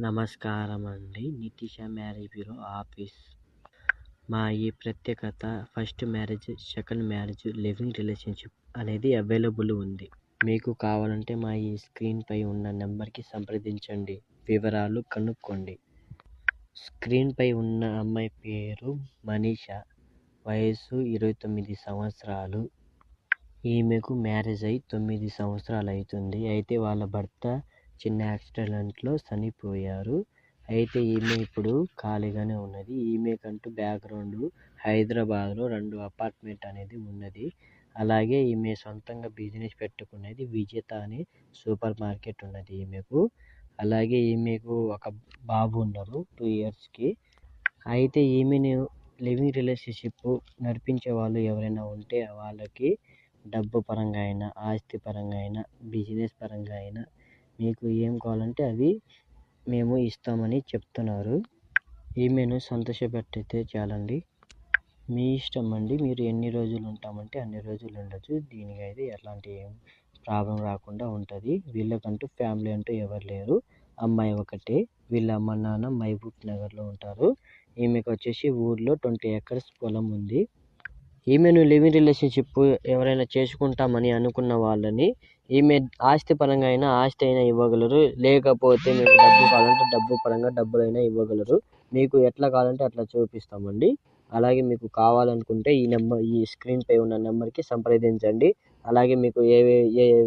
నమస్కారం అండి. నితిష marriage bureau office. మా ఈ ప్రత్యేకత first marriage, second marriage, living relationship అనేది అవైలబుల్ ఉంది. మీకు కావాలంటే మా ఈ స్క్రీన్పై ఉన్న నెంబర్కి సంప్రదించండి, వివరాలు కనుక్కోండి. స్క్రీన్పై ఉన్న అమ్మాయి పేరు మనీష, వయసు 29 సంవత్సరాలు. ఈమెకు మ్యారేజ్ అయి 9 సంవత్సరాలు అవుతుంది. అయితే వాళ్ళ భర్త చిన్న యాక్సిడెంట్లో చనిపోయారు. అయితే ఈమె ఇప్పుడు ఖాళీగానే ఉన్నది. ఈమెకంటూ బ్యాక్గ్రౌండ్ హైదరాబాద్లో 2 అపార్ట్మెంట్ అనేది ఉన్నది. అలాగే ఈమె సొంతంగా బిజినెస్ పెట్టుకునేది విజేత అనే సూపర్ మార్కెట్ ఉన్నది ఈమెకు. అలాగే ఈమెకు ఒక బాబు ఉన్నారు 2 ఇయర్స్కి. అయితే ఈమెను లివింగ్ రిలేషన్షిప్ నడిపించే వాళ్ళు ఎవరైనా ఉంటే వాళ్ళకి డబ్బు పరంగా అయినా, ఆస్తి పరంగా అయినా, బిజినెస్ పరంగా అయినా మీకు ఏం కావాలంటే అవి మేము ఇస్తామని చెప్తున్నారు. ఈమెను సంతోషపెట్టితే చాలండి. మీ ఇష్టం అండి. మీరు ఎన్ని రోజులు ఉంటామంటే అన్ని రోజులు ఉండొచ్చు. దీనికైతే ఎలాంటి ప్రాబ్లం రాకుండా ఉంటుంది. వీళ్ళకంటూ ఫ్యామిలీ అంటూ ఎవరు లేరు. అమ్మాయి ఒకటే. వీళ్ళ అమ్మ నాన్న మహబూబ్ నగర్లో ఉంటారు. ఈమెకు వచ్చేసి ఊర్లో 20 acres పొలం ఉంది. ఈమెను లివింగ్ రిలేషన్షిప్ ఎవరైనా చేసుకుంటామని అనుకున్న వాళ్ళని ఈమె ఆస్తి పరంగా అయినా ఆస్తి అయినా ఇవ్వగలరు. లేకపోతే మీకు డబ్బు కావాలంటే డబ్బు పరంగా డబ్బులైనా ఇవ్వగలరు. మీకు ఎట్లా కావాలంటే అట్లా చూపిస్తామండి. అలాగే మీకు కావాలనుకుంటే ఈ స్క్రీన్పై ఉన్న నెంబర్కి సంప్రదించండి. అలాగే మీకు ఏ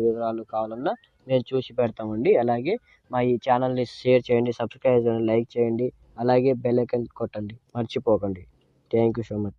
వివరాలు కావాలన్నా మేము చూసి పెడతామండి. అలాగే మా ఈ ఛానల్ని షేర్ చేయండి, సబ్స్క్రైబ్ చేయండి, లైక్ చేయండి. అలాగే బెల్ ఐకాన్ కొట్టండి, మర్చిపోకండి. Thank you so much.